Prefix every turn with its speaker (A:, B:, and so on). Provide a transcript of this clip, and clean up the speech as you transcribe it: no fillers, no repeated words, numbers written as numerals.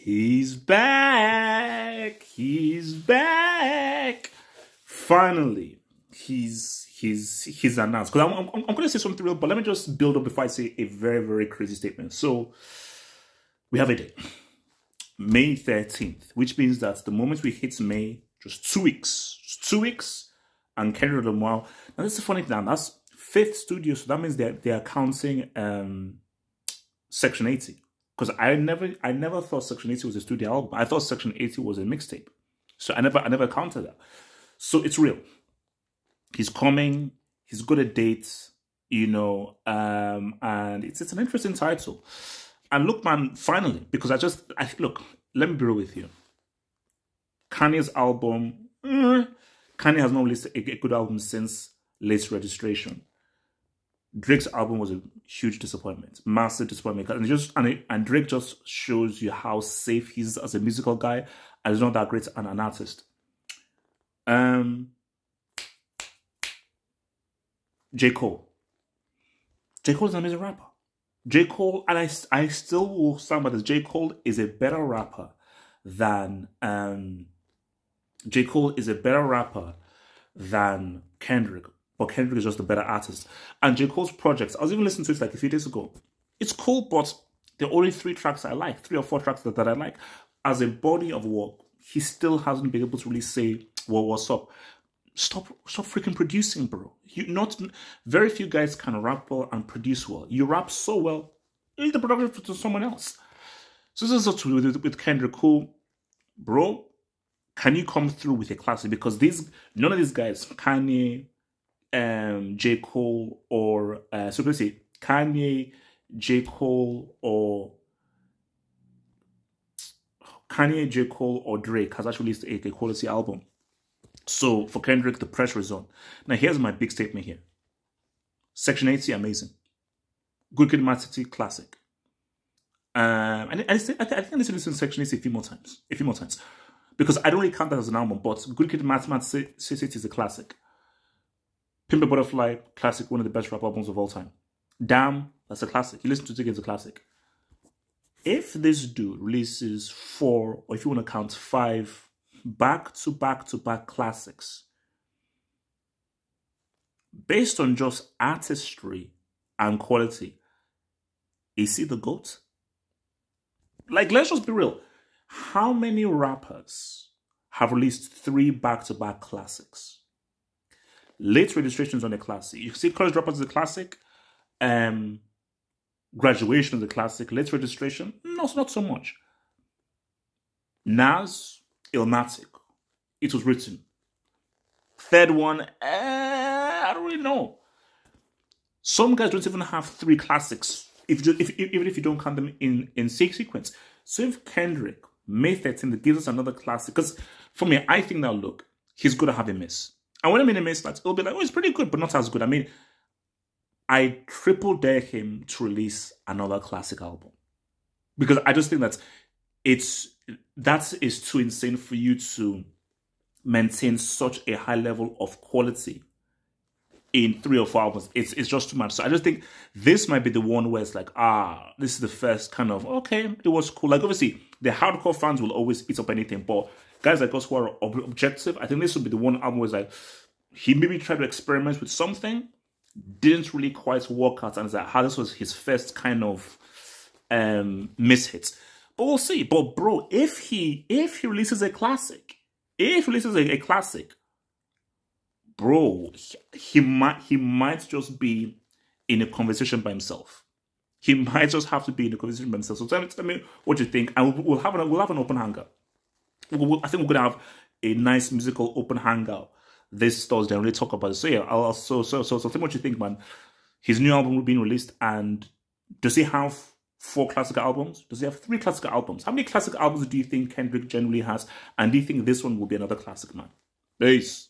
A: He's back. He's back. Finally, he's announced. Because I'm going to say something real, but let me just build up before I say a very, very crazy statement. So we have a date, May 13th, which means that the moment we hit May, just 2 weeks, and Kendrick Lamar. Now this is the funny thing. That's 5th studio, so that means they are counting Section 80. Because I never thought Section 80 was a studio album. I thought Section 80 was a mixtape. So I never counted that. So it's real. He's coming. He's got a date, you know, and it's an interesting title. And look, man, finally, because look, let me be real with you. Kanye's album, Kanye has not released a good album since Late Registration. Drake's album was a huge disappointment, massive disappointment, and Drake just shows you how safe he is as a musical guy, and he's not that great an artist. J. Cole. J. Cole is an amazing rapper. J. Cole, and I still will stand by this. J. Cole is a better rapper than Kendrick. But Kendrick is just a better artist. And J. Cole's projects, I was even listening to it like a few days ago. It's cool, but there are only 3 tracks I like, 3 or 4 tracks that I like. As a body of work, he still hasn't been able to really say, well, what's up? Stop freaking producing, bro. Very few guys can rap well and produce well. You rap so well, leave the production to someone else. So this is what with Kendrick, cool, bro. Can you come through with a classic? Because none of these guys, Kanye, J. Cole, or so let's say Kanye, J. Cole, or Drake has actually released a quality album. So for Kendrick, the pressure is on. Now here's my big statement here. Section 80, amazing. Good Kid, Mad City, classic. And I think I listened to Section 80 a few more times. Because I don't really count that as an album, but Good Kid, Mad City is a classic. Pimp a Butterfly, classic, one of the best rap albums of all time. Damn, that's a classic. You listen to it, it's a classic. If this dude releases 4, or if you want to count 5, back-to-back classics, based on just artistry and quality, is he the GOAT? Like, let's just be real. How many rappers have released 3 back-to-back classics? Late Registration is on a classic. You see College Dropout is a classic. Graduation is a classic. Late Registration, no, it's not so much. Nas, Illmatic. It was written. Third one, I don't really know. Some guys don't even have 3 classics, even if you don't count them in sequence. So if Kendrick, May 13th, gives us another classic, because for me, I think that, look, he's going to have a miss. And when I mean a miss, it'll be like, oh, it's pretty good, but not as good. I mean, I triple dare him to release another classic album. Because I just think that that is too insane for you to maintain such a high level of quality in 3 or 4 albums. It's just too much. So I just think this might be the one where it's like, this is the first kind of, okay, it was cool. Like, obviously, the hardcore fans will always eat up anything, but guys like us who are objective, I think this will be the one album where it's like, he maybe tried to experiment with something, didn't really quite work out, and it's like, this was his first kind of mishit. But we'll see. But bro, if he releases a classic, bro, he might just be in a conversation by himself. He might just have to be in a conversation by himself. So tell me what you think, and we'll have an open hangout. I think we're gonna have a nice musical open hangout this Thursday and really talk about it. So yeah, so tell me what you think, man. His new album will be released, and does he have 4 classic albums? Does he have 3 classic albums? How many classic albums do you think Kendrick generally has? And do you think this one will be another classic, man? Peace.